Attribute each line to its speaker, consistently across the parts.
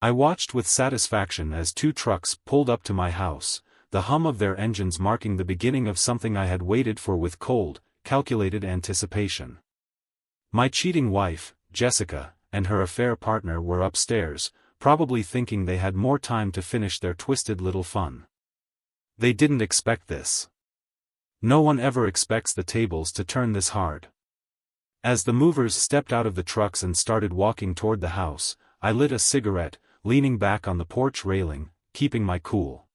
Speaker 1: I watched with satisfaction as 2 trucks pulled up to my house, the hum of their engines marking the beginning of something I had waited for with cold, calculated anticipation. My cheating wife, Jessica, and her affair partner were upstairs, probably thinking they had more time to finish their twisted little fun. They didn't expect this. No one ever expects the tables to turn this hard. As the movers stepped out of the trucks and started walking toward the house, I lit a cigarette, leaning back on the porch railing, keeping my cool.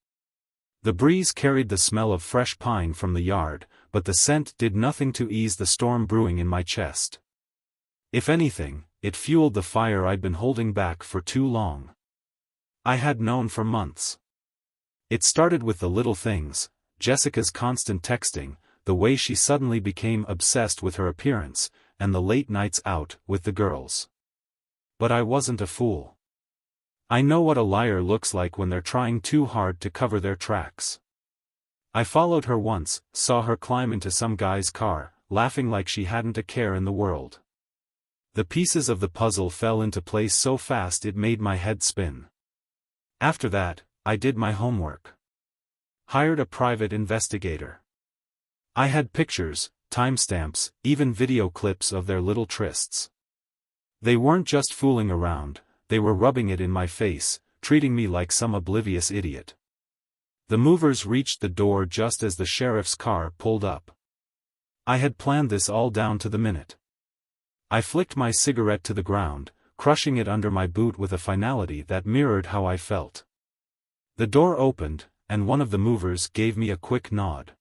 Speaker 1: The breeze carried the smell of fresh pine from the yard, but the scent did nothing to ease the storm brewing in my chest. If anything, it fueled the fire I'd been holding back for too long. I had known for months. It started with the little things, Jessica's constant texting, the way she suddenly became obsessed with her appearance, and the late nights out with the girls. But I wasn't a fool. I know what a liar looks like when they're trying too hard to cover their tracks. I followed her once, saw her climb into some guy's car, laughing like she hadn't a care in the world. The pieces of the puzzle fell into place so fast it made my head spin. After that, I did my homework. Hired a private investigator. I had pictures, timestamps, even video clips of their little trysts. They weren't just fooling around, they were rubbing it in my face, treating me like some oblivious idiot. The movers reached the door just as the sheriff's car pulled up. I had planned this all down to the minute. I flicked my cigarette to the ground, crushing it under my boot with a finality that mirrored how I felt. The door opened, and one of the movers gave me a quick nod.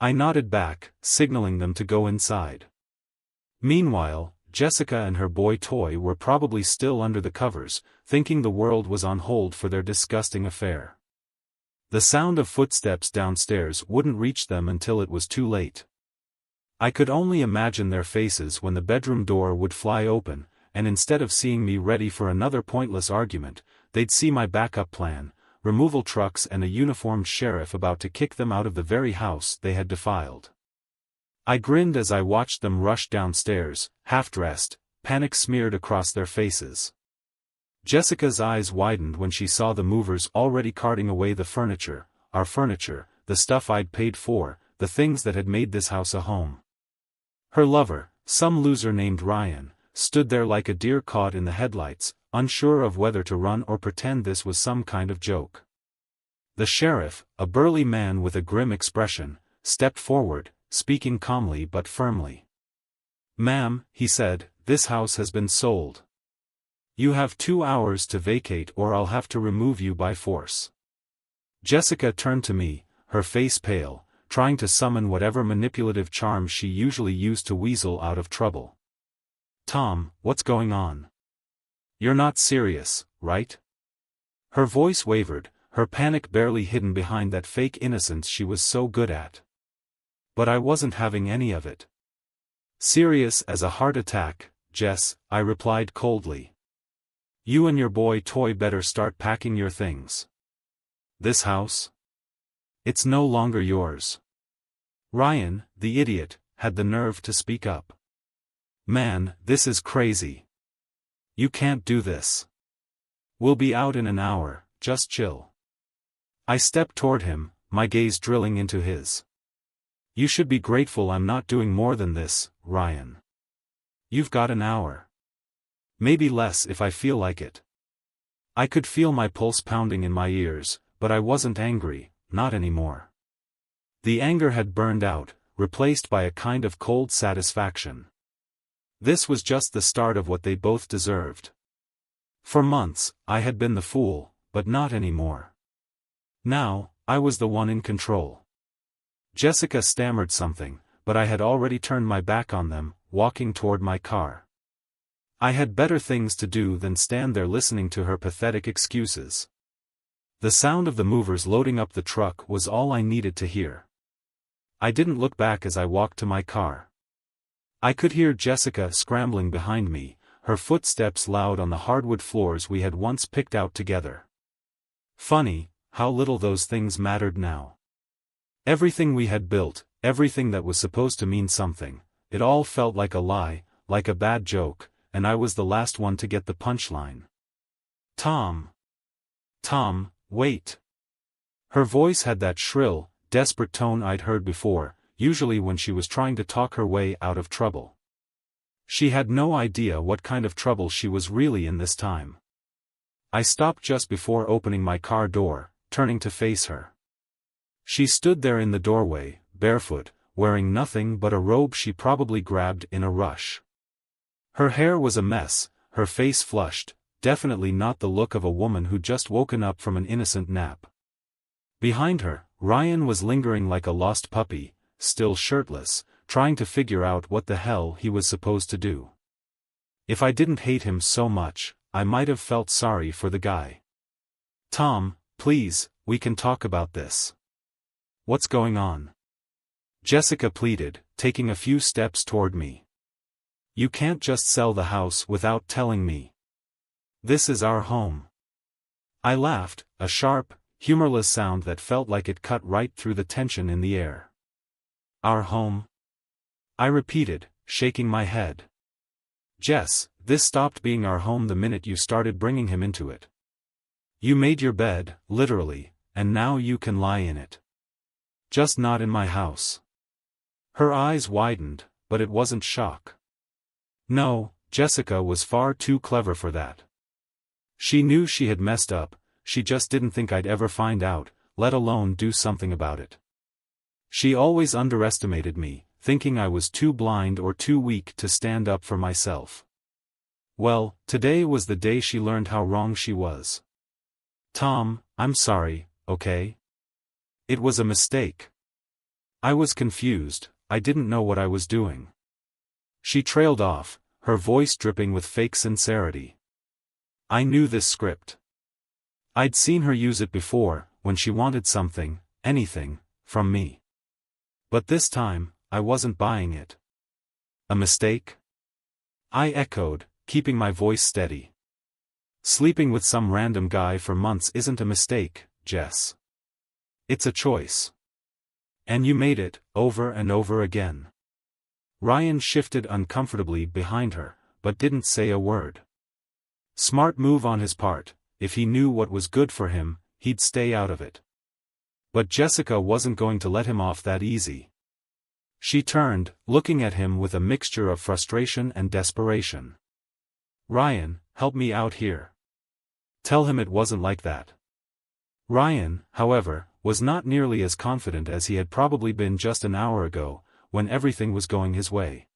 Speaker 1: I nodded back, signaling them to go inside. Meanwhile, Jessica and her boy toy were probably still under the covers, thinking the world was on hold for their disgusting affair. The sound of footsteps downstairs wouldn't reach them until it was too late. I could only imagine their faces when the bedroom door would fly open, and instead of seeing me ready for another pointless argument, they'd see my backup plan, removal trucks and a uniformed sheriff about to kick them out of the very house they had defiled. I grinned as I watched them rush downstairs, half-dressed, panic smeared across their faces. Jessica's eyes widened when she saw the movers already carting away the furniture, our furniture, the stuff I'd paid for, the things that had made this house a home. Her lover, some loser named Ryan, stood there like a deer caught in the headlights, unsure of whether to run or pretend this was some kind of joke. The sheriff, a burly man with a grim expression, stepped forward, speaking calmly but firmly. "Ma'am," he said, "this house has been sold. You have 2 hours to vacate or I'll have to remove you by force." Jessica turned to me, her face pale, trying to summon whatever manipulative charm she usually used to weasel out of trouble. "Tom, what's going on? You're not serious, right?" Her voice wavered, her panic barely hidden behind that fake innocence she was so good at. But I wasn't having any of it. "Serious as a heart attack, Jess," I replied coldly. "You and your boy toy better start packing your things. This house? It's no longer yours." Ryan, the idiot, had the nerve to speak up. "Man, this is crazy. You can't do this. We'll be out in an hour, just chill." I stepped toward him, my gaze drilling into his. "You should be grateful I'm not doing more than this, Ryan. You've got an hour. Maybe less if I feel like it." I could feel my pulse pounding in my ears, but I wasn't angry, not anymore. The anger had burned out, replaced by a kind of cold satisfaction. This was just the start of what they both deserved. For months, I had been the fool, but not anymore. Now, I was the one in control. Jessica stammered something, but I had already turned my back on them, walking toward my car. I had better things to do than stand there listening to her pathetic excuses. The sound of the movers loading up the truck was all I needed to hear. I didn't look back as I walked to my car. I could hear Jessica scrambling behind me, her footsteps loud on the hardwood floors we had once picked out together. Funny, how little those things mattered now. Everything we had built, everything that was supposed to mean something, it all felt like a lie, like a bad joke, and I was the last one to get the punchline. Tom. Tom, wait. Her voice had that shrill, desperate tone I'd heard before, usually when she was trying to talk her way out of trouble. She had no idea what kind of trouble she was really in this time. I stopped just before opening my car door, turning to face her. She stood there in the doorway, barefoot, wearing nothing but a robe she probably grabbed in a rush. Her hair was a mess, her face flushed, definitely not the look of a woman who'd just woken up from an innocent nap. Behind her, Ryan was lingering like a lost puppy, still shirtless, trying to figure out what the hell he was supposed to do. If I didn't hate him so much, I might have felt sorry for the guy. Tom, please, we can talk about this. What's going on? Jessica pleaded, taking a few steps toward me. You can't just sell the house without telling me. This is our home. I laughed, a sharp, humorless sound that felt like it cut right through the tension in the air. Our home? I repeated, shaking my head. Jess, this stopped being our home the minute you started bringing him into it. You made your bed, literally, and now you can lie in it. Just not in my house. Her eyes widened, but it wasn't shock. No, Jessica was far too clever for that. She knew she had messed up, she just didn't think I'd ever find out, let alone do something about it. She always underestimated me, thinking I was too blind or too weak to stand up for myself. Well, today was the day she learned how wrong she was. Tom, I'm sorry, okay? It was a mistake. I was confused, I didn't know what I was doing. She trailed off, her voice dripping with fake sincerity. I knew this script. I'd seen her use it before, when she wanted something, anything, from me. But this time, I wasn't buying it. A mistake? I echoed, keeping my voice steady. Sleeping with some random guy for months isn't a mistake, Jess. It's a choice. And you made it, over and over again. Ryan shifted uncomfortably behind her, but didn't say a word. Smart move on his part, if he knew what was good for him, he'd stay out of it. But Jessica wasn't going to let him off that easy. She turned, looking at him with a mixture of frustration and desperation. Ryan, help me out here. Tell him it wasn't like that. Ryan, however, was not nearly as confident as he had probably been just an hour ago, when everything was going his way.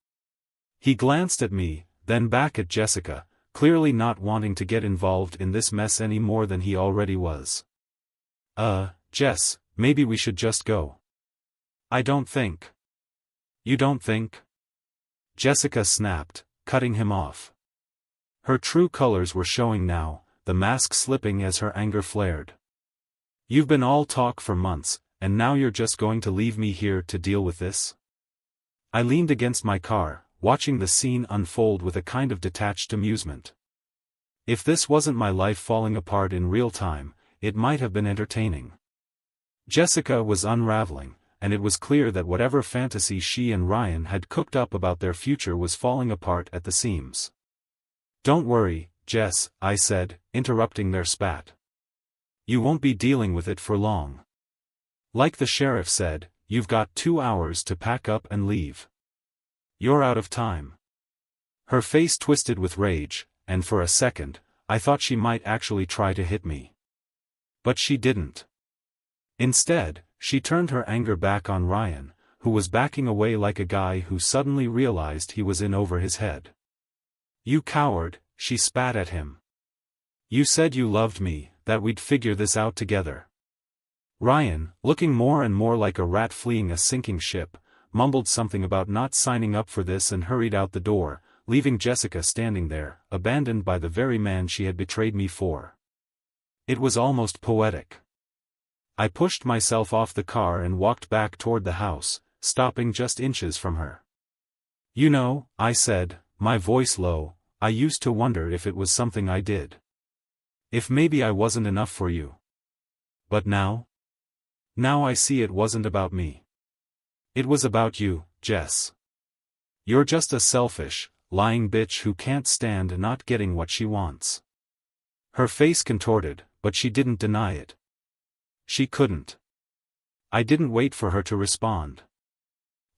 Speaker 1: He glanced at me, then back at Jessica, clearly not wanting to get involved in this mess any more than he already was. Jess, maybe we should just go. I don't think. You don't think? Jessica snapped, cutting him off. Her true colors were showing now, the mask slipping as her anger flared. You've been all talk for months, and now you're just going to leave me here to deal with this? I leaned against my car, watching the scene unfold with a kind of detached amusement. If this wasn't my life falling apart in real time, it might have been entertaining. Jessica was unraveling, and it was clear that whatever fantasy she and Ryan had cooked up about their future was falling apart at the seams. Don't worry, Jess, I said, interrupting their spat. You won't be dealing with it for long. Like the sheriff said, you've got 2 hours to pack up and leave. You're out of time. Her face twisted with rage, and for a second, I thought she might actually try to hit me. But she didn't. Instead, she turned her anger back on Ryan, who was backing away like a guy who suddenly realized he was in over his head. You coward, she spat at him. You said you loved me, that we'd figure this out together. Ryan, looking more and more like a rat fleeing a sinking ship, mumbled something about not signing up for this and hurried out the door, leaving Jessica standing there, abandoned by the very man she had betrayed me for. It was almost poetic. I pushed myself off the car and walked back toward the house, stopping just inches from her. You know, I said, my voice low, I used to wonder if it was something I did. If maybe I wasn't enough for you. But now? Now I see it wasn't about me. It was about you, Jess. You're just a selfish, lying bitch who can't stand not getting what she wants. Her face contorted, but she didn't deny it. She couldn't. I didn't wait for her to respond.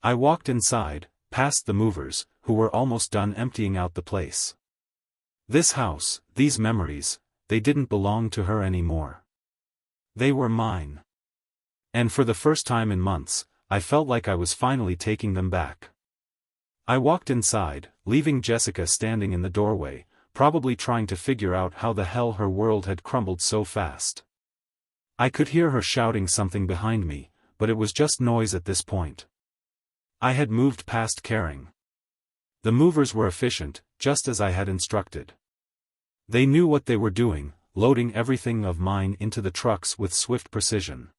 Speaker 1: I walked inside, past the movers, who were almost done emptying out the place. This house, these memories, they didn't belong to her anymore. They were mine. And for the first time in months, I felt like I was finally taking them back. I walked inside, leaving Jessica standing in the doorway, probably trying to figure out how the hell her world had crumbled so fast. I could hear her shouting something behind me, but it was just noise at this point. I had moved past caring. The movers were efficient, just as I had instructed. They knew what they were doing, loading everything of mine into the trucks with swift precision.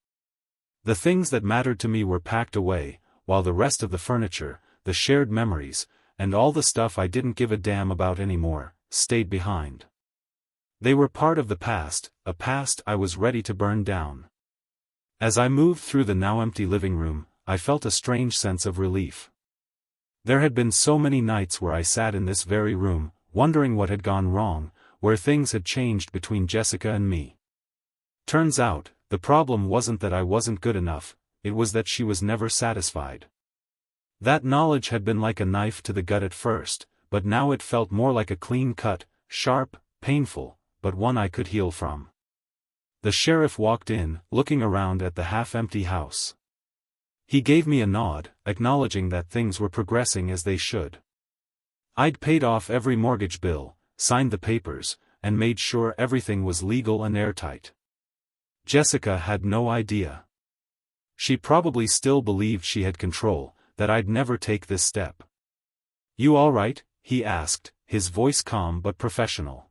Speaker 1: The things that mattered to me were packed away, while the rest of the furniture, the shared memories, and all the stuff I didn't give a damn about anymore, stayed behind. They were part of the past, a past I was ready to burn down. As I moved through the now empty living room, I felt a strange sense of relief. There had been so many nights where I sat in this very room, wondering what had gone wrong, where things had changed between Jessica and me. Turns out, the problem wasn't that I wasn't good enough, it was that she was never satisfied. That knowledge had been like a knife to the gut at first, but now it felt more like a clean cut, sharp, painful, but one I could heal from. The sheriff walked in, looking around at the half-empty house. He gave me a nod, acknowledging that things were progressing as they should. I'd paid off every mortgage bill, signed the papers, and made sure everything was legal and airtight. Jessica had no idea. She probably still believed she had control, that I'd never take this step. "You all right?" he asked, his voice calm but professional.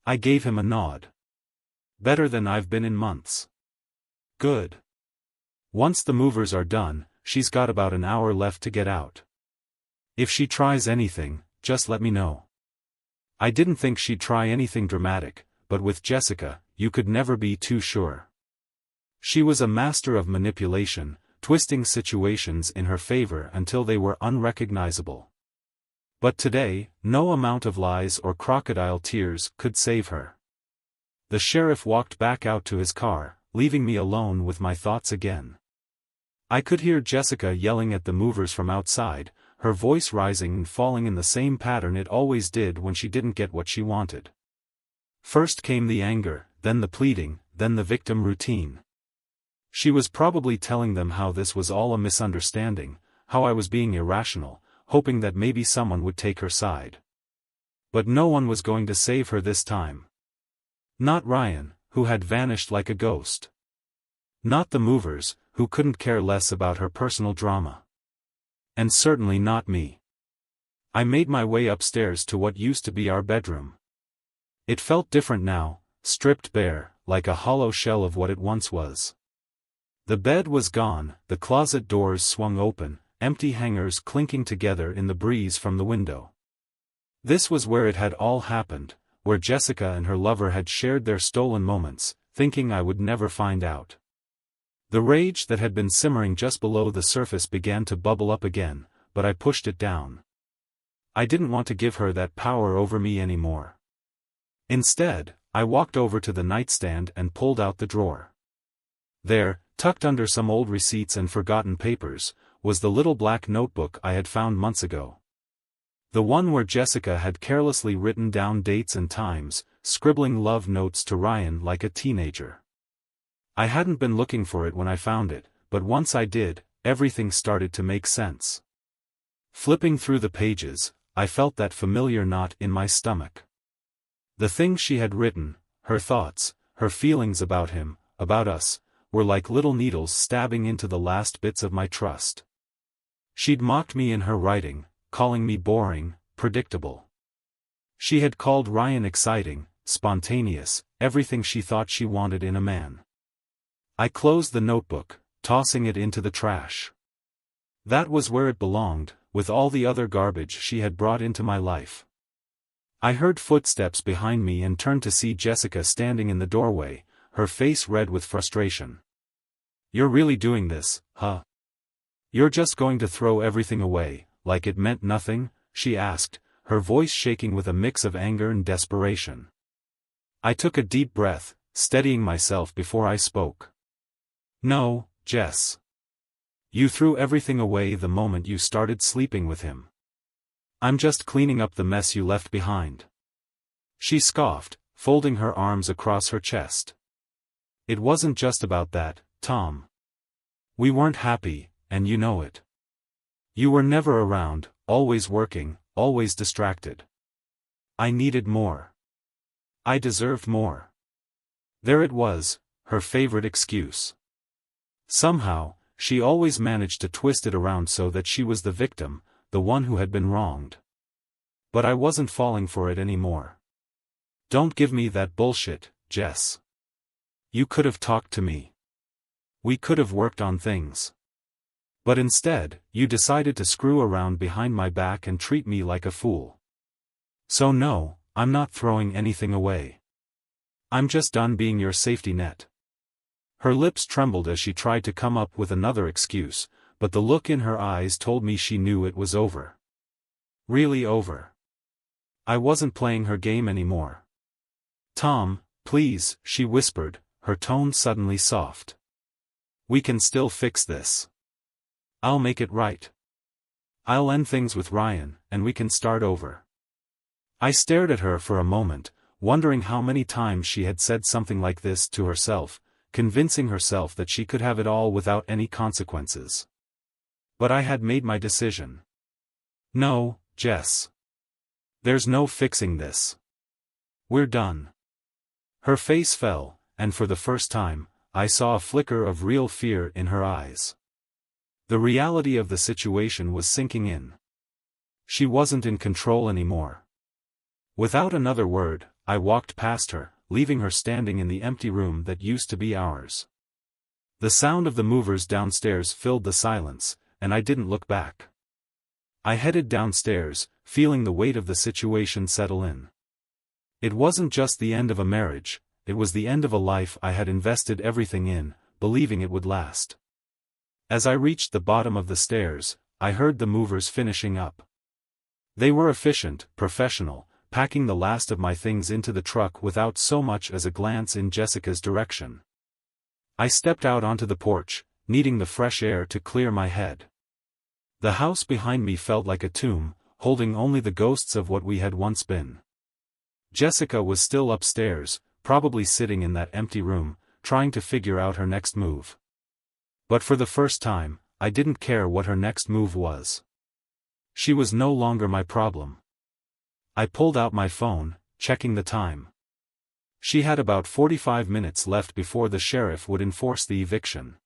Speaker 1: I gave him a nod. "Better than I've been in months." "Good. Once the movers are done, she's got about an hour left to get out. If she tries anything, just let me know." I didn't think she'd try anything dramatic, but with Jessica, you could never be too sure. She was a master of manipulation, twisting situations in her favor until they were unrecognizable. But today, no amount of lies or crocodile tears could save her. The sheriff walked back out to his car, leaving me alone with my thoughts again. I could hear Jessica yelling at the movers from outside, her voice rising and falling in the same pattern it always did when she didn't get what she wanted. First came the anger, then the pleading, then the victim routine. She was probably telling them how this was all a misunderstanding, how I was being irrational, hoping that maybe someone would take her side. But no one was going to save her this time. Not Ryan, who had vanished like a ghost. Not the movers, who couldn't care less about her personal drama. And certainly not me. I made my way upstairs to what used to be our bedroom. It felt different now, stripped bare, like a hollow shell of what it once was. The bed was gone, the closet doors swung open, empty hangers clinking together in the breeze from the window. This was where it had all happened, where Jessica and her lover had shared their stolen moments, thinking I would never find out. The rage that had been simmering just below the surface began to bubble up again, but I pushed it down. I didn't want to give her that power over me anymore. Instead, I walked over to the nightstand and pulled out the drawer. There, tucked under some old receipts and forgotten papers, was the little black notebook I had found months ago. The one where Jessica had carelessly written down dates and times, scribbling love notes to Ryan like a teenager. I hadn't been looking for it when I found it, but once I did, everything started to make sense. Flipping through the pages, I felt that familiar knot in my stomach. The things she had written, her thoughts, her feelings about him, about us, were like little needles stabbing into the last bits of my trust. She'd mocked me in her writing, calling me boring, predictable. She had called Ryan exciting, spontaneous, everything she thought she wanted in a man. I closed the notebook, tossing it into the trash. That was where it belonged, with all the other garbage she had brought into my life. I heard footsteps behind me and turned to see Jessica standing in the doorway, her face red with frustration. "You're really doing this, huh? You're just going to throw everything away, like it meant nothing?" she asked, her voice shaking with a mix of anger and desperation. I took a deep breath, steadying myself before I spoke. No, Jess. You threw everything away the moment you started sleeping with him. I'm just cleaning up the mess you left behind. She scoffed, folding her arms across her chest. It wasn't just about that, Tom. We weren't happy, and you know it. You were never around, always working, always distracted. I needed more. I deserved more. There it was, her favorite excuse. Somehow, she always managed to twist it around so that she was the victim, the one who had been wronged. But I wasn't falling for it anymore. Don't give me that bullshit, Jess. You could have talked to me. We could have worked on things. But instead, you decided to screw around behind my back and treat me like a fool. So no, I'm not throwing anything away. I'm just done being your safety net. Her lips trembled as she tried to come up with another excuse, but the look in her eyes told me she knew it was over. Really over. I wasn't playing her game anymore. Tom, please, she whispered, her tone suddenly soft. We can still fix this. I'll make it right. I'll end things with Ryan, and we can start over. I stared at her for a moment, wondering how many times she had said something like this to herself, convincing herself that she could have it all without any consequences. But I had made my decision. No, Jess. There's no fixing this. We're done. Her face fell, and for the first time, I saw a flicker of real fear in her eyes. The reality of the situation was sinking in. She wasn't in control anymore. Without another word, I walked past her, leaving her standing in the empty room that used to be ours. The sound of the movers downstairs filled the silence, and I didn't look back. I headed downstairs, feeling the weight of the situation settle in. It wasn't just the end of a marriage, it was the end of a life I had invested everything in, believing it would last. As I reached the bottom of the stairs, I heard the movers finishing up. They were efficient, professional, packing the last of my things into the truck without so much as a glance in Jessica's direction. I stepped out onto the porch, needing the fresh air to clear my head. The house behind me felt like a tomb, holding only the ghosts of what we had once been. Jessica was still upstairs, probably sitting in that empty room, trying to figure out her next move. But for the first time, I didn't care what her next move was. She was no longer my problem. I pulled out my phone, checking the time. She had about 45 minutes left before the sheriff would enforce the eviction.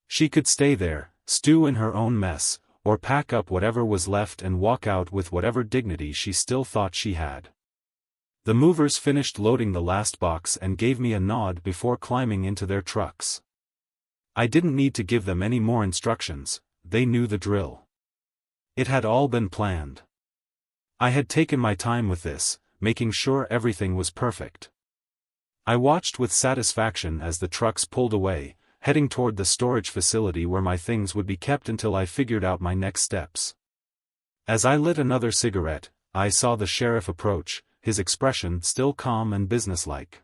Speaker 1: She could stay there, stew in her own mess, or pack up whatever was left and walk out with whatever dignity she still thought she had. The movers finished loading the last box and gave me a nod before climbing into their trucks. I didn't need to give them any more instructions, they knew the drill. It had all been planned. I had taken my time with this, making sure everything was perfect. I watched with satisfaction as the trucks pulled away, heading toward the storage facility where my things would be kept until I figured out my next steps. As I lit another cigarette, I saw the sheriff approach, his expression still calm and businesslike.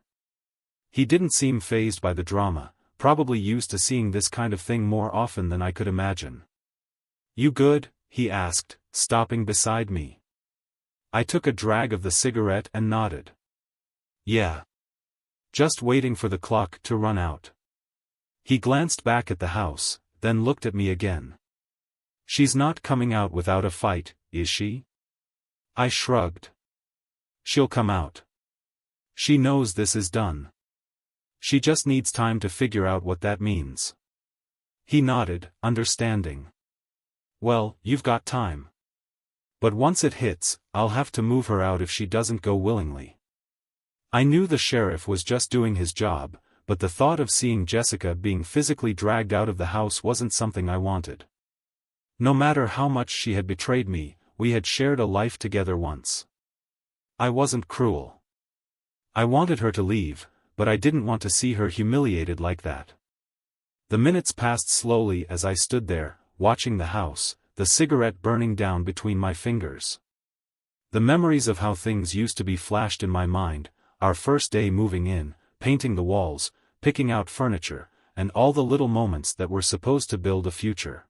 Speaker 1: He didn't seem fazed by the drama, probably used to seeing this kind of thing more often than I could imagine. "You good?" he asked, stopping beside me. I took a drag of the cigarette and nodded. "Yeah. Just waiting for the clock to run out." He glanced back at the house, then looked at me again. "She's not coming out without a fight, is she?" I shrugged. "She'll come out. She knows this is done. She just needs time to figure out what that means." He nodded, understanding. "Well, you've got time. But once it hits, I'll have to move her out if she doesn't go willingly." I knew the sheriff was just doing his job, but the thought of seeing Jessica being physically dragged out of the house wasn't something I wanted. No matter how much she had betrayed me, we had shared a life together once. I wasn't cruel. I wanted her to leave, but I didn't want to see her humiliated like that. The minutes passed slowly as I stood there, watching the house, the cigarette burning down between my fingers. The memories of how things used to be flashed in my mind, our first day moving in, painting the walls, picking out furniture, and all the little moments that were supposed to build a future.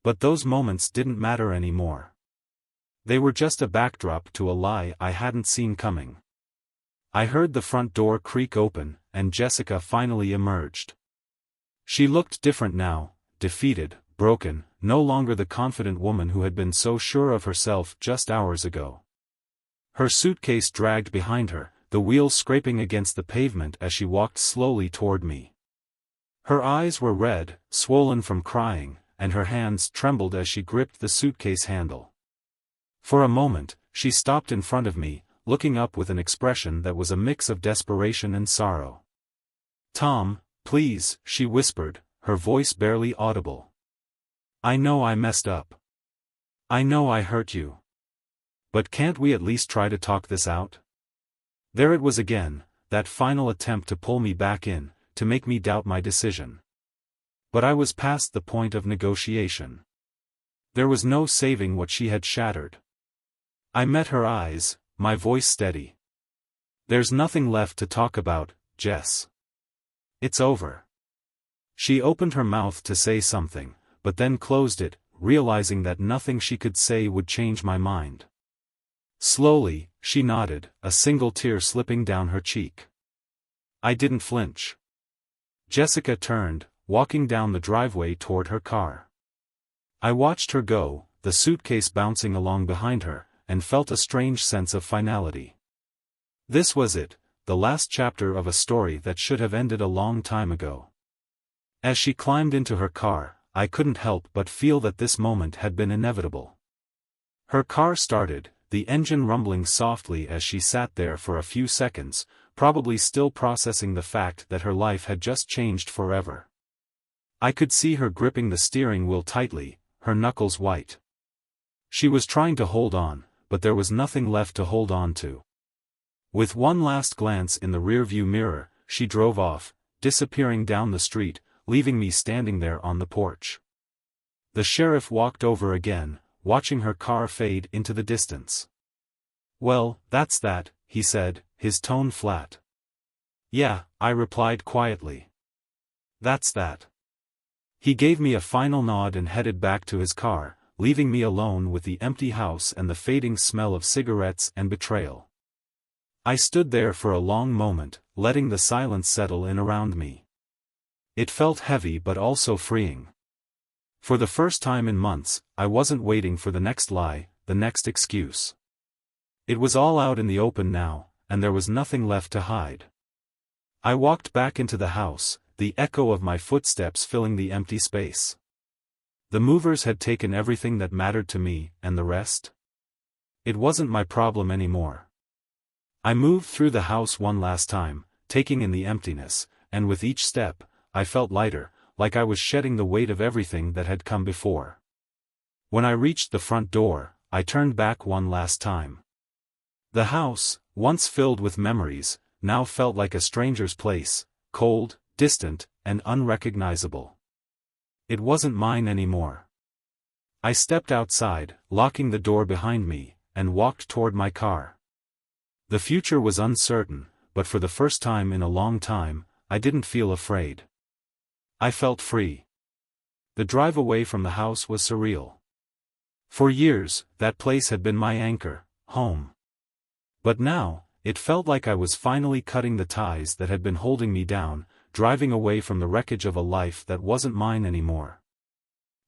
Speaker 1: But those moments didn't matter anymore. They were just a backdrop to a lie I hadn't seen coming. I heard the front door creak open, and Jessica finally emerged. She looked different now, defeated, broken, no longer the confident woman who had been so sure of herself just hours ago. Her suitcase dragged behind her, the wheels scraping against the pavement as she walked slowly toward me. Her eyes were red, swollen from crying, and her hands trembled as she gripped the suitcase handle. For a moment, she stopped in front of me, looking up with an expression that was a mix of desperation and sorrow. "Tom, please," she whispered, her voice barely audible. "I know I messed up. I know I hurt you. But can't we at least try to talk this out?" There it was again, that final attempt to pull me back in, to make me doubt my decision. But I was past the point of negotiation. There was no saving what she had shattered. I met her eyes, my voice steady. "There's nothing left to talk about, Jess. It's over." She opened her mouth to say something, but then closed it, realizing that nothing she could say would change my mind. Slowly, she nodded, a single tear slipping down her cheek. I didn't flinch. Jessica turned, walking down the driveway toward her car. I watched her go, the suitcase bouncing along behind her, and felt a strange sense of finality. This was it, the last chapter of a story that should have ended a long time ago. As she climbed into her car, I couldn't help but feel that this moment had been inevitable. Her car started, the engine rumbling softly as she sat there for a few seconds, probably still processing the fact that her life had just changed forever. I could see her gripping the steering wheel tightly, her knuckles white. She was trying to hold on, but there was nothing left to hold on to. With one last glance in the rearview mirror, she drove off, disappearing down the street, leaving me standing there on the porch. The sheriff walked over again, watching her car fade into the distance. "Well, that's that," he said, his tone flat. "Yeah," I replied quietly. "That's that." He gave me a final nod and headed back to his car, leaving me alone with the empty house and the fading smell of cigarettes and betrayal. I stood there for a long moment, letting the silence settle in around me. It felt heavy but also freeing. For the first time in months, I wasn't waiting for the next lie, the next excuse. It was all out in the open now, and there was nothing left to hide. I walked back into the house, the echo of my footsteps filling the empty space. The movers had taken everything that mattered to me, and the rest? It wasn't my problem anymore. I moved through the house one last time, taking in the emptiness, and with each step, I felt lighter, like I was shedding the weight of everything that had come before. When I reached the front door, I turned back one last time. The house, once filled with memories, now felt like a stranger's place, cold, distant, and unrecognizable. It wasn't mine anymore. I stepped outside, locking the door behind me, and walked toward my car. The future was uncertain, but for the first time in a long time, I didn't feel afraid. I felt free. The drive away from the house was surreal. For years, that place had been my anchor, home. But now, it felt like I was finally cutting the ties that had been holding me down, driving away from the wreckage of a life that wasn't mine anymore.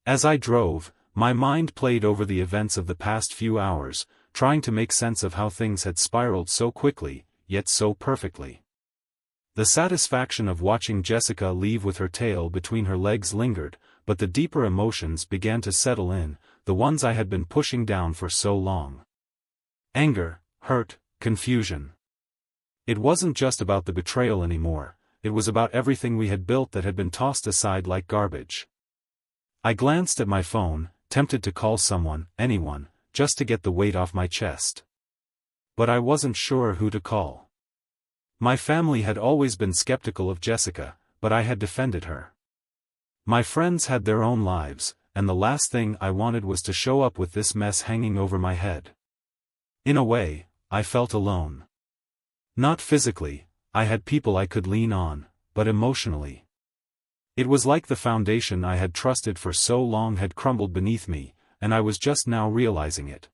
Speaker 1: As I drove, my mind played over the events of the past few hours, trying to make sense of how things had spiraled so quickly, yet so perfectly. The satisfaction of watching Jessica leave with her tail between her legs lingered, but the deeper emotions began to settle in, the ones I had been pushing down for so long. Anger, hurt, confusion. It wasn't just about the betrayal anymore, it was about everything we had built that had been tossed aside like garbage. I glanced at my phone, tempted to call someone, anyone, just to get the weight off my chest. But I wasn't sure who to call. My family had always been skeptical of Jessica, but I had defended her. My friends had their own lives, and the last thing I wanted was to show up with this mess hanging over my head. In a way, I felt alone. Not physically, I had people I could lean on, but emotionally. It was like the foundation I had trusted for so long had crumbled beneath me, and I was just now realizing it.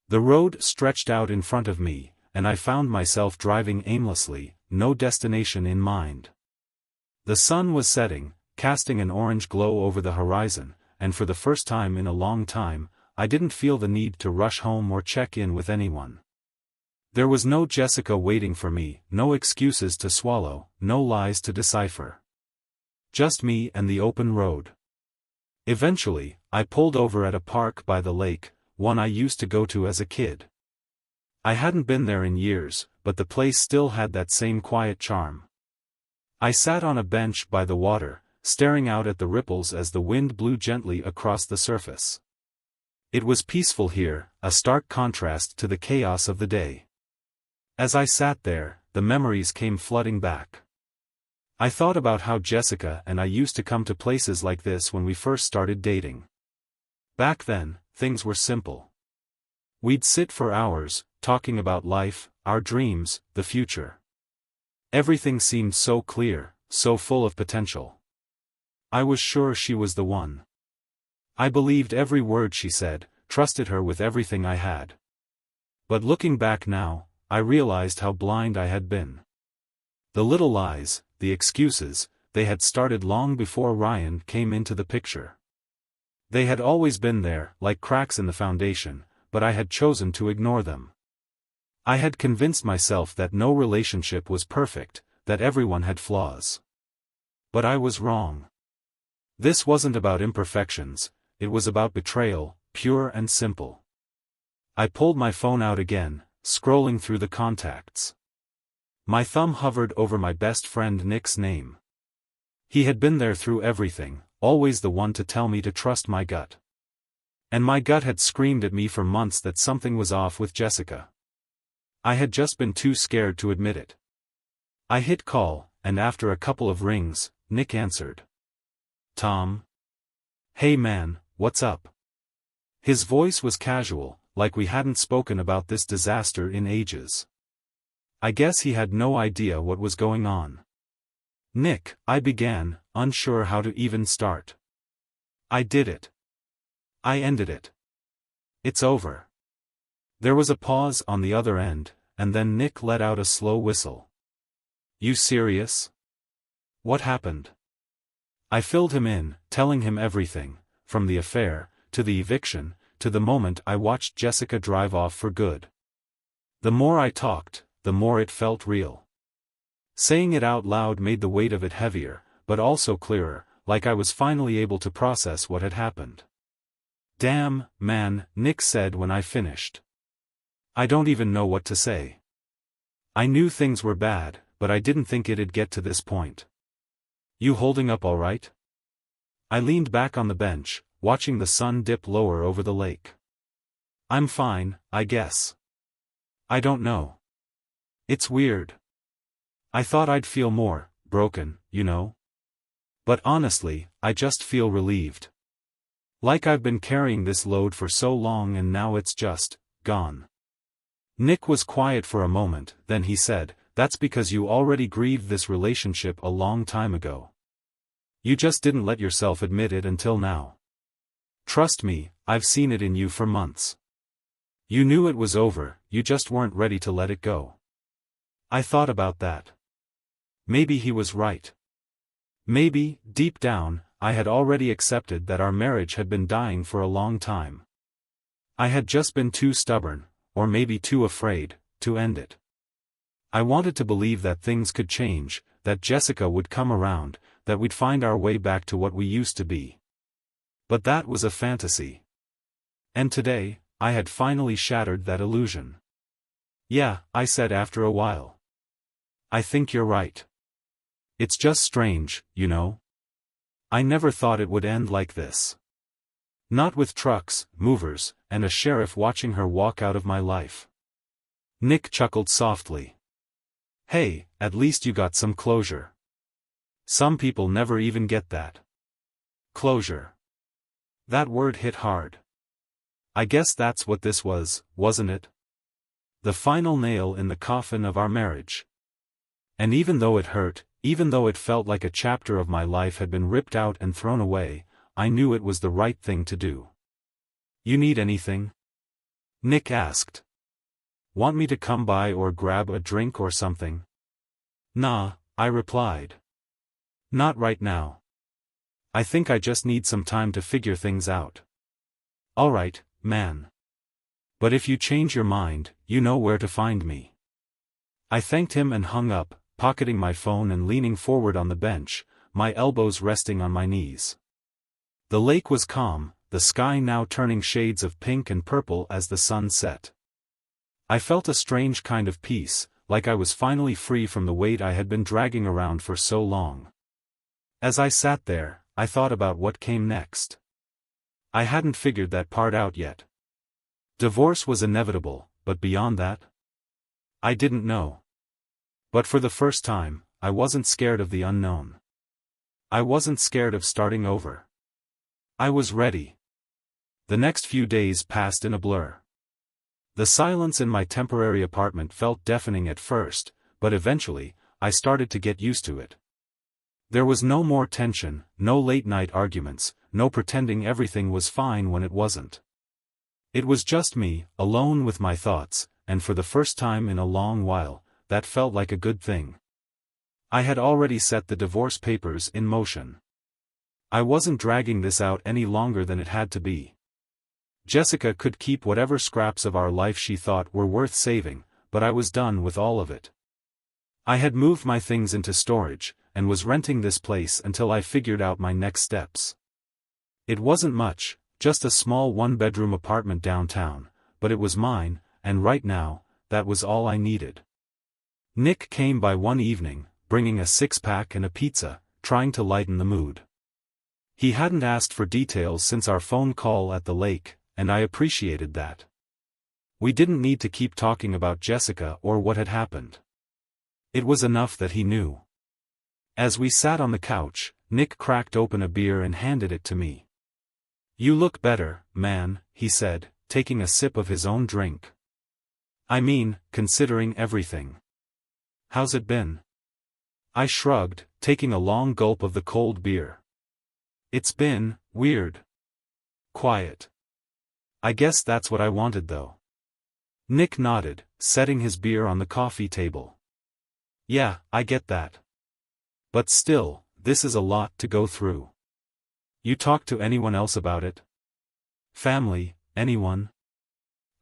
Speaker 1: The road stretched out in front of me, and I found myself driving aimlessly, no destination in mind. The sun was setting, casting an orange glow over the horizon, and for the first time in a long time, I didn't feel the need to rush home or check in with anyone. There was no Jessica waiting for me, no excuses to swallow, no lies to decipher. Just me and the open road. Eventually, I pulled over at a park by the lake, one I used to go to as a kid. I hadn't been there in years, but the place still had that same quiet charm. I sat on a bench by the water, staring out at the ripples as the wind blew gently across the surface. It was peaceful here, a stark contrast to the chaos of the day. As I sat there, the memories came flooding back. I thought about how Jessica and I used to come to places like this when we first started dating. Back then, things were simple. We'd sit for hours, talking about life, our dreams, the future. Everything seemed so clear, so full of potential. I was sure she was the one. I believed every word she said, trusted her with everything I had. But looking back now, I realized how blind I had been. The little lies, the excuses, they had started long before Ryan came into the picture. They had always been there, like cracks in the foundation, but I had chosen to ignore them. I had convinced myself that no relationship was perfect, that everyone had flaws. But I was wrong. This wasn't about imperfections, it was about betrayal, pure and simple. I pulled my phone out again, scrolling through the contacts. My thumb hovered over my best friend Nick's name. He had been there through everything, always the one to tell me to trust my gut. And my gut had screamed at me for months that something was off with Jessica. I had just been too scared to admit it. I hit call, and after a couple of rings, Nick answered. Tom? Hey man, what's up? His voice was casual, like we hadn't spoken about this disaster in ages. I guess he had no idea what was going on. Nick, I began, unsure how to even start. I did it. I ended it. It's over. There was a pause on the other end, and then Nick let out a slow whistle. You serious? What happened? I filled him in, telling him everything, from the affair, to the eviction, to the moment I watched Jessica drive off for good. The more I talked, the more it felt real. Saying it out loud made the weight of it heavier, but also clearer, like I was finally able to process what had happened. Damn, man, Nick said when I finished. I don't even know what to say. I knew things were bad, but I didn't think it'd get to this point. You holding up all right? I leaned back on the bench, watching the sun dip lower over the lake. I'm fine, I guess. I don't know. It's weird. I thought I'd feel more broken, you know? But honestly, I just feel relieved. Like I've been carrying this load for so long and now it's just gone. Nick was quiet for a moment, then he said, that's because you already grieved this relationship a long time ago. You just didn't let yourself admit it until now. Trust me, I've seen it in you for months. You knew it was over, you just weren't ready to let it go. I thought about that. Maybe he was right. Maybe, deep down, I had already accepted that our marriage had been dying for a long time. I had just been too stubborn, or maybe too afraid, to end it. I wanted to believe that things could change, that Jessica would come around, that we'd find our way back to what we used to be. But that was a fantasy. And today, I had finally shattered that illusion. Yeah, I said after a while. I think you're right. It's just strange, you know? I never thought it would end like this. Not with trucks, movers, and a sheriff watching her walk out of my life. Nick chuckled softly. Hey, at least you got some closure. Some people never even get that. Closure. That word hit hard. I guess that's what this was, wasn't it? The final nail in the coffin of our marriage. And even though it hurt, even though it felt like a chapter of my life had been ripped out and thrown away, I knew it was the right thing to do. "You need anything?" Nick asked. "Want me to come by or grab a drink or something?" "Nah," I replied. "Not right now. I think I just need some time to figure things out." "Alright, man. But if you change your mind, you know where to find me." I thanked him and hung up, pocketing my phone and leaning forward on the bench, my elbows resting on my knees. The lake was calm, the sky now turning shades of pink and purple as the sun set. I felt a strange kind of peace, like I was finally free from the weight I had been dragging around for so long. As I sat there, I thought about what came next. I hadn't figured that part out yet. Divorce was inevitable, but beyond that? I didn't know. But for the first time, I wasn't scared of the unknown. I wasn't scared of starting over. I was ready. The next few days passed in a blur. The silence in my temporary apartment felt deafening at first, but eventually, I started to get used to it. There was no more tension, no late-night arguments, no pretending everything was fine when it wasn't. It was just me, alone with my thoughts, and for the first time in a long while, that felt like a good thing. I had already set the divorce papers in motion. I wasn't dragging this out any longer than it had to be. Jessica could keep whatever scraps of our life she thought were worth saving, but I was done with all of it. I had moved my things into storage, and was renting this place until I figured out my next steps. It wasn't much, just a small one-bedroom apartment downtown, but it was mine, and right now, that was all I needed. Nick came by one evening, bringing a six-pack and a pizza, trying to lighten the mood. He hadn't asked for details since our phone call at the lake, and I appreciated that. We didn't need to keep talking about Jessica or what had happened. It was enough that he knew. As we sat on the couch, Nick cracked open a beer and handed it to me. "You look better, man," he said, taking a sip of his own drink. "I mean, considering everything. How's it been?" I shrugged, taking a long gulp of the cold beer. "It's been weird. Quiet. I guess that's what I wanted though." Nick nodded, setting his beer on the coffee table. "Yeah, I get that. But still, this is a lot to go through. You talked to anyone else about it? Family, anyone?"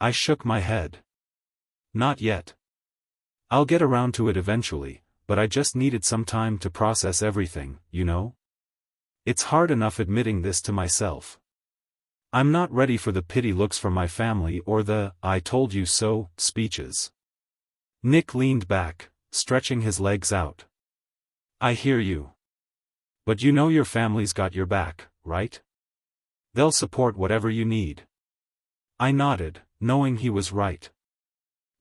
Speaker 1: I shook my head. "Not yet. I'll get around to it eventually, but I just needed some time to process everything, you know? It's hard enough admitting this to myself. I'm not ready for the pity looks from my family or the 'I told you so' speeches." Nick leaned back, stretching his legs out. "I hear you. But you know your family's got your back, right? They'll support whatever you need." I nodded, knowing he was right.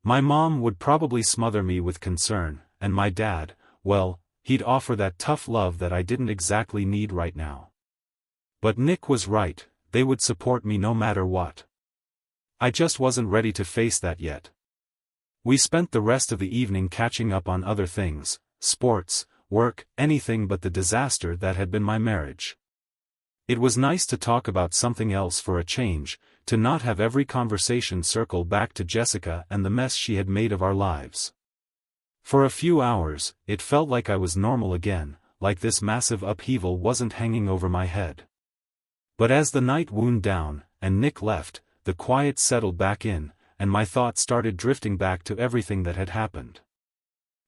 Speaker 1: My mom would probably smother me with concern, and my dad, well, he'd offer that tough love that I didn't exactly need right now. But Nick was right. They would support me no matter what. I just wasn't ready to face that yet. We spent the rest of the evening catching up on other things, sports, work, anything but the disaster that had been my marriage. It was nice to talk about something else for a change, to not have every conversation circle back to Jessica and the mess she had made of our lives. For a few hours, it felt like I was normal again, like this massive upheaval wasn't hanging over my head. But as the night wound down, and Nick left, the quiet settled back in, and my thoughts started drifting back to everything that had happened.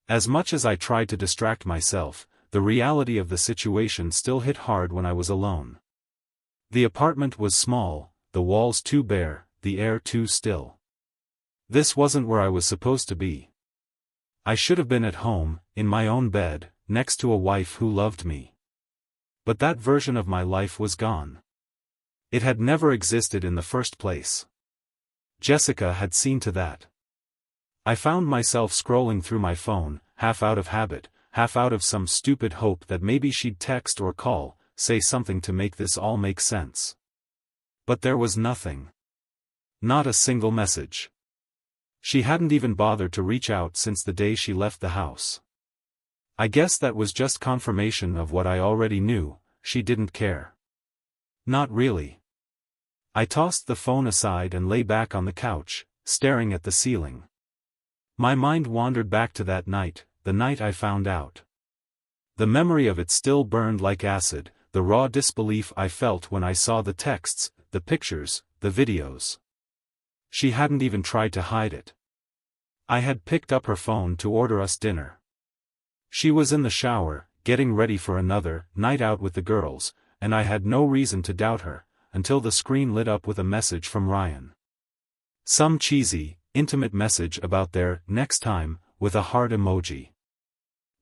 Speaker 1: As much as I tried to distract myself, the reality of the situation still hit hard when I was alone. The apartment was small, the walls too bare, the air too still. This wasn't where I was supposed to be. I should have been at home, in my own bed, next to a wife who loved me. But that version of my life was gone. It had never existed in the first place. Jessica had seen to that. I found myself scrolling through my phone, half out of habit, half out of some stupid hope that maybe she'd text or call, say something to make this all make sense. But there was nothing. Not a single message. She hadn't even bothered to reach out since the day she left the house. I guess that was just confirmation of what I already knew, she didn't care. Not really. I tossed the phone aside and lay back on the couch, staring at the ceiling. My mind wandered back to that night, the night I found out. The memory of it still burned like acid, the raw disbelief I felt when I saw the texts, the pictures, the videos. She hadn't even tried to hide it. I had picked up her phone to order us dinner. She was in the shower, getting ready for another night out with the girls, and I had no reason to doubt her, until the screen lit up with a message from Ryan. Some cheesy, intimate message about their next time, with a heart emoji.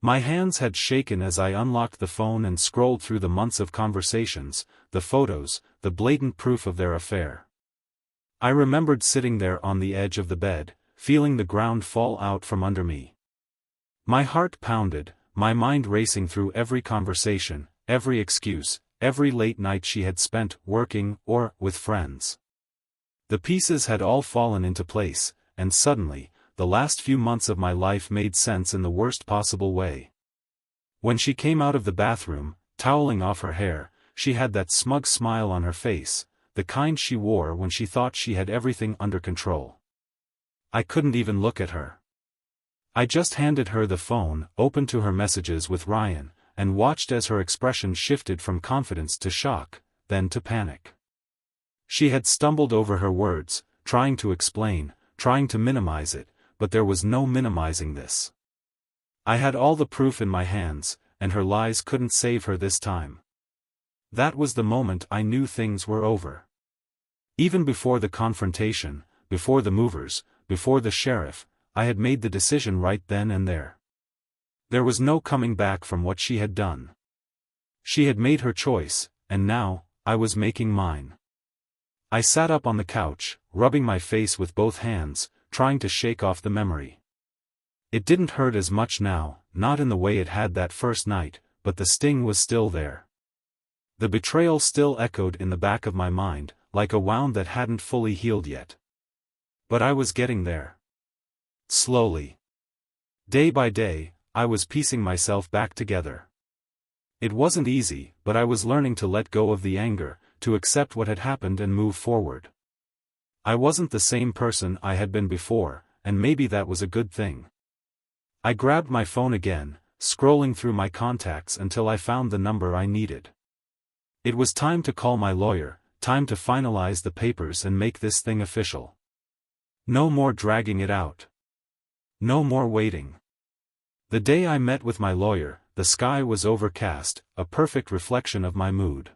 Speaker 1: My hands had shaken as I unlocked the phone and scrolled through the months of conversations, the photos, the blatant proof of their affair. I remembered sitting there on the edge of the bed, feeling the ground fall out from under me. My heart pounded, my mind racing through every conversation, every excuse, every late night she had spent working or with friends. The pieces had all fallen into place, and suddenly, the last few months of my life made sense in the worst possible way. When she came out of the bathroom, toweling off her hair, she had that smug smile on her face, the kind she wore when she thought she had everything under control. I couldn't even look at her. I just handed her the phone, opened to her messages with Ryan, and watched as her expression shifted from confidence to shock, then to panic. She had stumbled over her words, trying to explain, trying to minimize it, but there was no minimizing this. I had all the proof in my hands, and her lies couldn't save her this time. That was the moment I knew things were over. Even before the confrontation, before the movers, before the sheriff, I had made the decision right then and there. There was no coming back from what she had done. She had made her choice, and now, I was making mine. I sat up on the couch, rubbing my face with both hands, trying to shake off the memory. It didn't hurt as much now, not in the way it had that first night, but the sting was still there. The betrayal still echoed in the back of my mind, like a wound that hadn't fully healed yet. But I was getting there. Slowly. Day by day, I was piecing myself back together. It wasn't easy, but I was learning to let go of the anger, to accept what had happened and move forward. I wasn't the same person I had been before, and maybe that was a good thing. I grabbed my phone again, scrolling through my contacts until I found the number I needed. It was time to call my lawyer, time to finalize the papers and make this thing official. No more dragging it out. No more waiting. The day I met with my lawyer, the sky was overcast, a perfect reflection of my mood.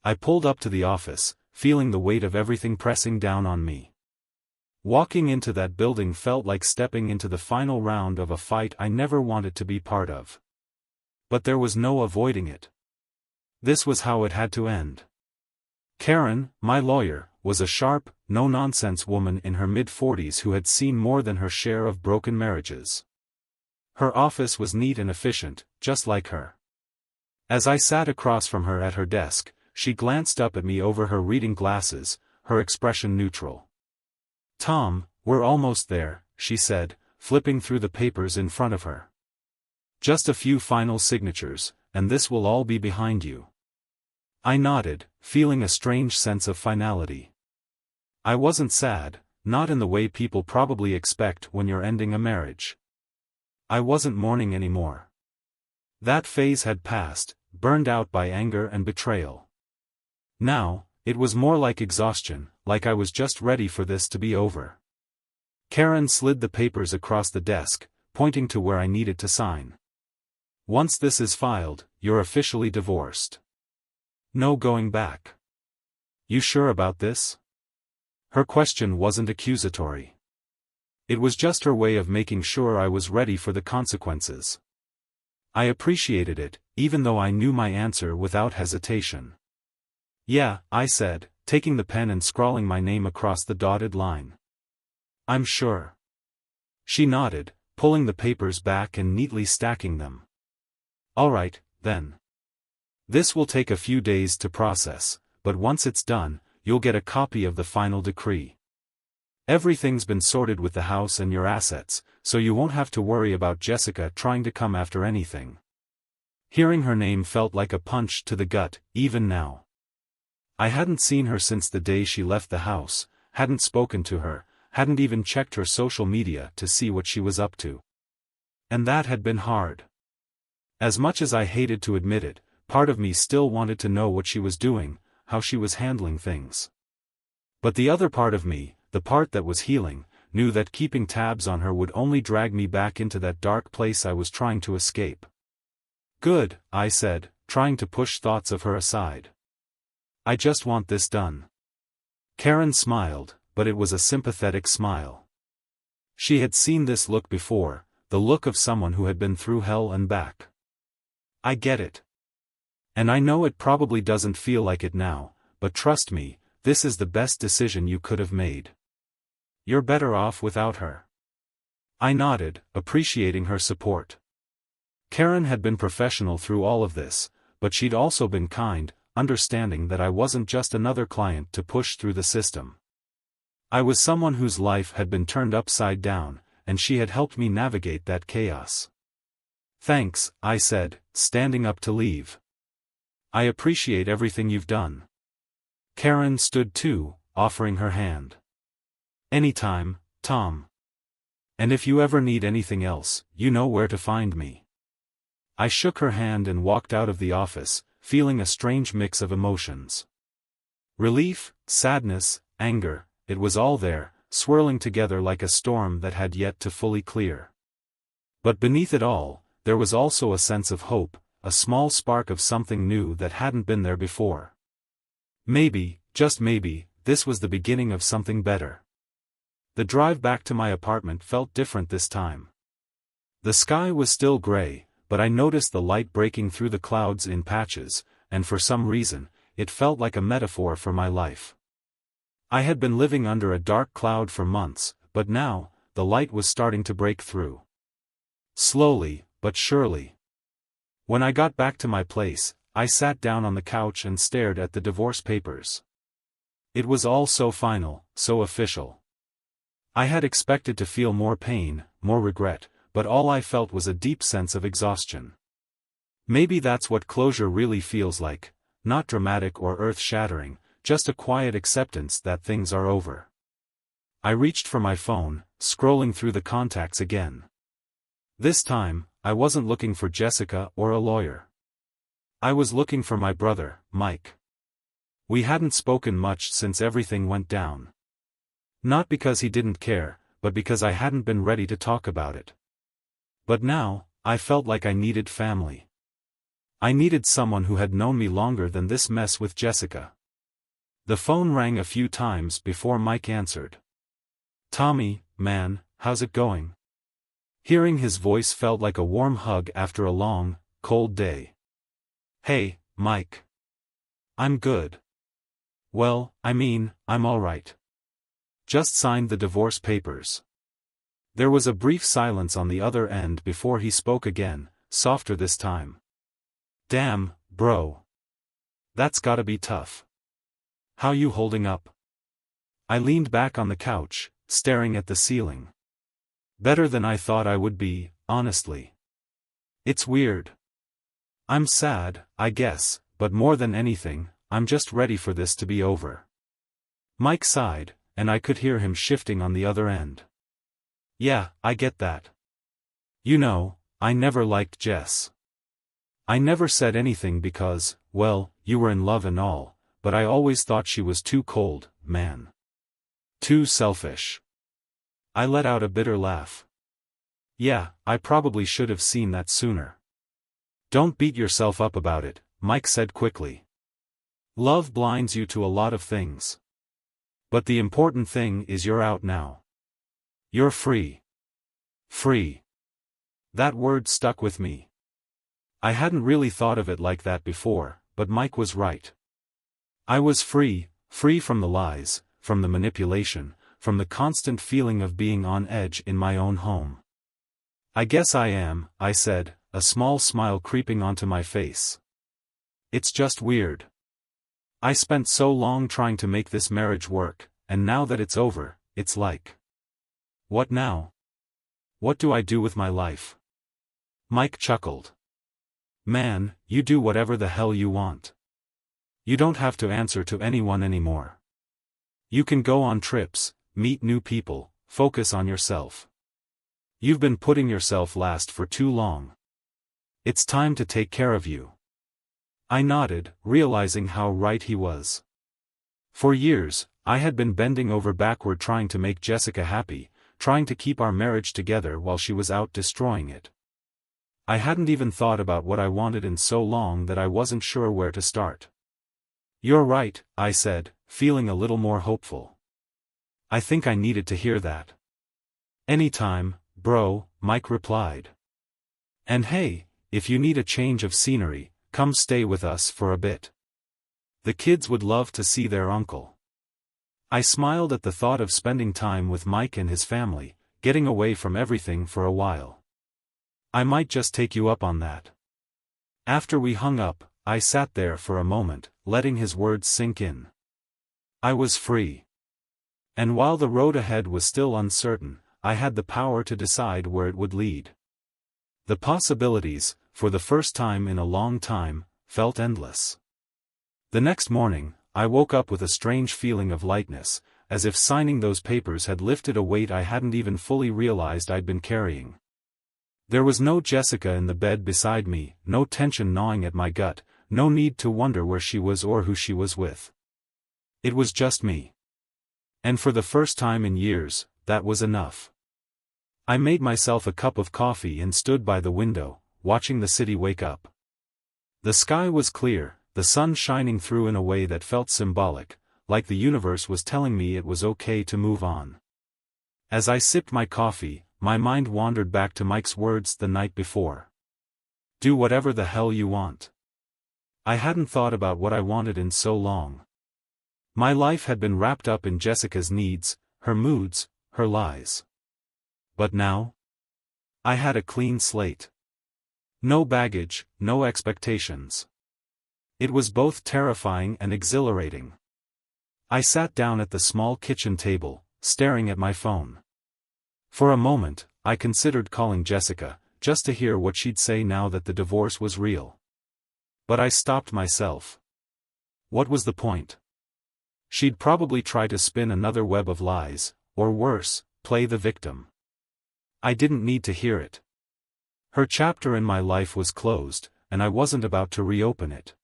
Speaker 1: I pulled up to the office, feeling the weight of everything pressing down on me. Walking into that building felt like stepping into the final round of a fight I never wanted to be part of. But there was no avoiding it. This was how it had to end. Karen, my lawyer, was a sharp, no-nonsense woman in her mid-40s who had seen more than her share of broken marriages. Her office was neat and efficient, just like her. As I sat across from her at her desk, she glanced up at me over her reading glasses, her expression neutral. "Tom, we're almost there," she said, flipping through the papers in front of her. "Just a few final signatures, and this will all be behind you." I nodded, feeling a strange sense of finality. I wasn't sad, not in the way people probably expect when you're ending a marriage. I wasn't mourning anymore. That phase had passed, burned out by anger and betrayal. Now, it was more like exhaustion, like I was just ready for this to be over. Karen slid the papers across the desk, pointing to where I needed to sign. "Once this is filed, you're officially divorced. No going back. You sure about this?" Her question wasn't accusatory. It was just her way of making sure I was ready for the consequences. I appreciated it, even though I knew my answer without hesitation. "Yeah," I said, taking the pen and scrawling my name across the dotted line. "I'm sure." She nodded, pulling the papers back and neatly stacking them. "All right, then. This will take a few days to process, but once it's done, you'll get a copy of the final decree. Everything's been sorted with the house and your assets, so you won't have to worry about Jessica trying to come after anything. Hearing her name felt like a punch to the gut, even now. I hadn't seen her since the day she left the house, hadn't spoken to her, hadn't even checked her social media to see what she was up to. And that had been hard. As much as I hated to admit it, part of me still wanted to know what she was doing, how she was handling things. But the other part of me, the part that was healing, knew that keeping tabs on her would only drag me back into that dark place I was trying to escape. Good, I said, trying to push thoughts of her aside. I just want this done. Karen smiled, but it was a sympathetic smile. She had seen this look before, the look of someone who had been through hell and back. I get it. And I know it probably doesn't feel like it now, but trust me, this is the best decision you could have made. You're better off without her. I nodded, appreciating her support. Karen had been professional through all of this, but she'd also been kind, understanding that I wasn't just another client to push through the system. I was someone whose life had been turned upside down, and she had helped me navigate that chaos. Thanks, I said, standing up to leave. I appreciate everything you've done. Karen stood too, offering her hand. Anytime, Tom. And if you ever need anything else, you know where to find me. I shook her hand and walked out of the office, feeling a strange mix of emotions. Relief, sadness, anger, it was all there, swirling together like a storm that had yet to fully clear. But beneath it all, there was also a sense of hope, a small spark of something new that hadn't been there before. Maybe, just maybe, this was the beginning of something better. The drive back to my apartment felt different this time. The sky was still gray, but I noticed the light breaking through the clouds in patches, and for some reason, it felt like a metaphor for my life. I had been living under a dark cloud for months, but now, the light was starting to break through. Slowly, but surely. When I got back to my place, I sat down on the couch and stared at the divorce papers. It was all so final, so official. I had expected to feel more pain, more regret, but all I felt was a deep sense of exhaustion. Maybe that's what closure really feels like, not dramatic or earth-shattering, just a quiet acceptance that things are over. I reached for my phone, scrolling through the contacts again. This time, I wasn't looking for Jessica or a lawyer. I was looking for my brother, Mike. We hadn't spoken much since everything went down. Not because he didn't care, but because I hadn't been ready to talk about it. But now, I felt like I needed family. I needed someone who had known me longer than this mess with Jessica. The phone rang a few times before Mike answered. Tommy, man, how's it going? Hearing his voice felt like a warm hug after a long, cold day. Hey, Mike. I'm good. Well, I'm all right. Just signed the divorce papers. There was a brief silence on the other end before he spoke again, softer this time. Damn, bro. That's gotta be tough. How you holding up? I leaned back on the couch, staring at the ceiling. Better than I thought I would be, honestly. It's weird. I'm sad, I guess, but more than anything, I'm just ready for this to be over. Mike sighed, and I could hear him shifting on the other end. Yeah, I get that. You know, I never liked Jess. I never said anything because, well, you were in love and all, but I always thought she was too cold, man. Too selfish. I let out a bitter laugh. Yeah, I probably should have seen that sooner. Don't beat yourself up about it, Mike said quickly. Love blinds you to a lot of things. But the important thing is you're out now. You're free. Free. That word stuck with me. I hadn't really thought of it like that before, but Mike was right. I was free, free from the lies, from the manipulation, from the constant feeling of being on edge in my own home. I guess I am, I said, a small smile creeping onto my face. It's just weird. I spent so long trying to make this marriage work, and now that it's over, it's like. What now? What do I do with my life? Mike chuckled. Man, you do whatever the hell you want. You don't have to answer to anyone anymore. You can go on trips, meet new people, focus on yourself. You've been putting yourself last for too long. It's time to take care of you. I nodded, realizing how right he was. For years, I had been bending over backward trying to make Jessica happy, trying to keep our marriage together while she was out destroying it. I hadn't even thought about what I wanted in so long that I wasn't sure where to start. You're right, I said, feeling a little more hopeful. I think I needed to hear that. Anytime, bro, Mike replied. And hey, if you need a change of scenery, come stay with us for a bit. The kids would love to see their uncle. I smiled at the thought of spending time with Mike and his family, getting away from everything for a while. I might just take you up on that. After we hung up, I sat there for a moment, letting his words sink in. I was free. And while the road ahead was still uncertain, I had the power to decide where it would lead. The possibilities, for the first time in a long time, felt endless. The next morning, I woke up with a strange feeling of lightness, as if signing those papers had lifted a weight I hadn't even fully realized I'd been carrying. There was no Jessica in the bed beside me, no tension gnawing at my gut, no need to wonder where she was or who she was with. It was just me. And for the first time in years, that was enough. I made myself a cup of coffee and stood by the window, watching the city wake up. The sky was clear, the sun shining through in a way that felt symbolic, like the universe was telling me it was okay to move on. As I sipped my coffee, my mind wandered back to Mike's words the night before. Do whatever the hell you want. I hadn't thought about what I wanted in so long. My life had been wrapped up in Jessica's needs, her moods, her lies. But now? I had a clean slate. No baggage, no expectations. It was both terrifying and exhilarating. I sat down at the small kitchen table, staring at my phone. For a moment, I considered calling Jessica, just to hear what she'd say now that the divorce was real. But I stopped myself. What was the point? She'd probably try to spin another web of lies, or worse, play the victim. I didn't need to hear it. Her chapter in my life was closed, and I wasn't about to reopen it.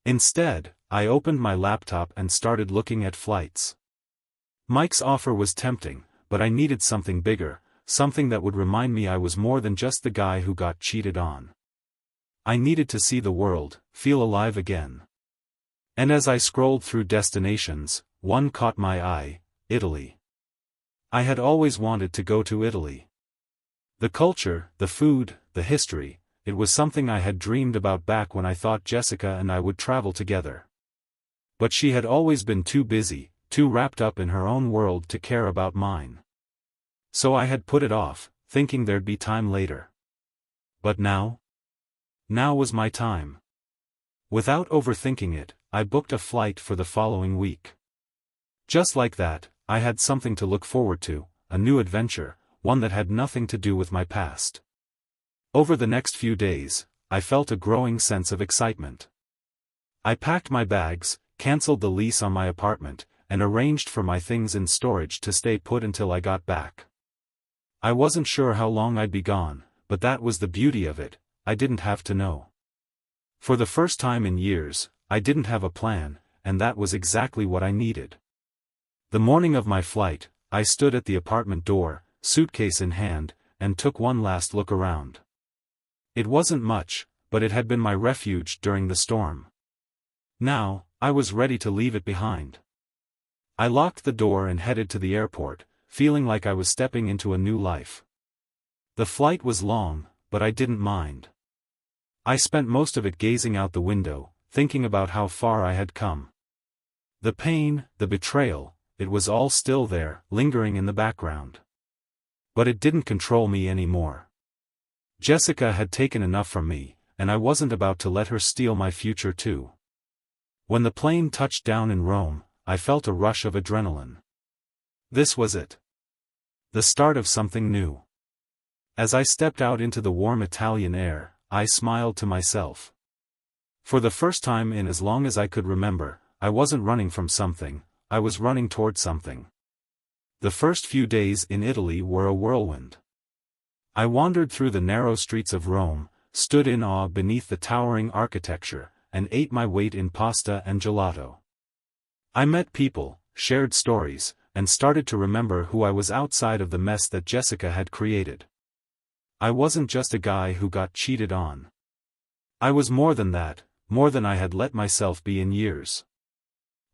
Speaker 1: Instead, I opened my laptop and started looking at flights. Mike's offer was tempting, but I needed something bigger, something that would remind me I was more than just the guy who got cheated on. I needed to see the world, feel alive again. And as I scrolled through destinations, one caught my eye: Italy. I had always wanted to go to Italy. The culture, the food, the history, it was something I had dreamed about back when I thought Jessica and I would travel together. But she had always been too busy, too wrapped up in her own world to care about mine. So I had put it off, thinking there'd be time later. But now? Now was my time. Without overthinking it, I booked a flight for the following week. Just like that, I had something to look forward to, a new adventure, one that had nothing to do with my past. Over the next few days, I felt a growing sense of excitement. I packed my bags, canceled the lease on my apartment, and arranged for my things in storage to stay put until I got back. I wasn't sure how long I'd be gone, but that was the beauty of it, I didn't have to know. For the first time in years, I didn't have a plan, and that was exactly what I needed. The morning of my flight, I stood at the apartment door, suitcase in hand, and took one last look around. It wasn't much, but it had been my refuge during the storm. Now, I was ready to leave it behind. I locked the door and headed to the airport, feeling like I was stepping into a new life. The flight was long, but I didn't mind. I spent most of it gazing out the window, thinking about how far I had come. The pain, the betrayal, it was all still there, lingering in the background. But it didn't control me anymore. Jessica had taken enough from me, and I wasn't about to let her steal my future too. When the plane touched down in Rome, I felt a rush of adrenaline. This was it. The start of something new. As I stepped out into the warm Italian air, I smiled to myself. For the first time in as long as I could remember, I wasn't running from something, I was running toward something. The first few days in Italy were a whirlwind. I wandered through the narrow streets of Rome, stood in awe beneath the towering architecture, and ate my weight in pasta and gelato. I met people, shared stories, and started to remember who I was outside of the mess that Jessica had created. I wasn't just a guy who got cheated on. I was more than that, more than I had let myself be in years.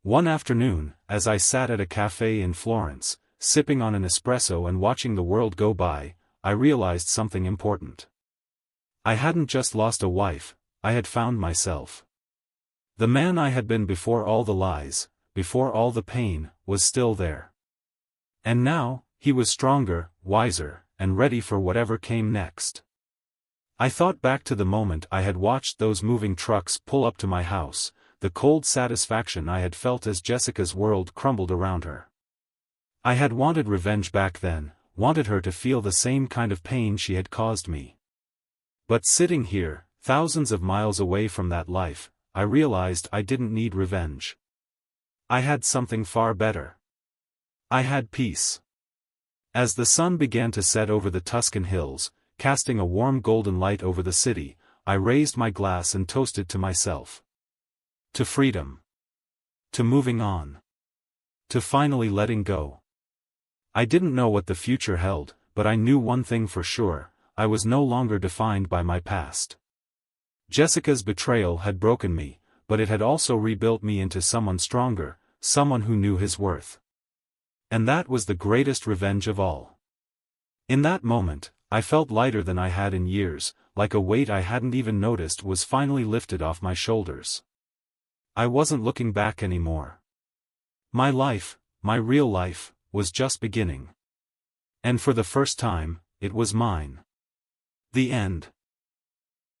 Speaker 1: One afternoon, as I sat at a cafe in Florence, sipping on an espresso and watching the world go by, I realized something important. I hadn't just lost a wife, I had found myself. The man I had been before all the lies, before all the pain, was still there. And now, he was stronger, wiser, and ready for whatever came next. I thought back to the moment I had watched those moving trucks pull up to my house, the cold satisfaction I had felt as Jessica's world crumbled around her. I had wanted revenge back then, wanted her to feel the same kind of pain she had caused me. But sitting here, thousands of miles away from that life, I realized I didn't need revenge. I had something far better. I had peace. As the sun began to set over the Tuscan hills, casting a warm golden light over the city, I raised my glass and toasted to myself. To freedom. To moving on. To finally letting go. I didn't know what the future held, but I knew one thing for sure, I was no longer defined by my past. Jessica's betrayal had broken me, but it had also rebuilt me into someone stronger, someone who knew his worth. And that was the greatest revenge of all. In that moment, I felt lighter than I had in years, like a weight I hadn't even noticed was finally lifted off my shoulders. I wasn't looking back anymore. My life, my real life, was just beginning. And for the first time, it was mine. The end.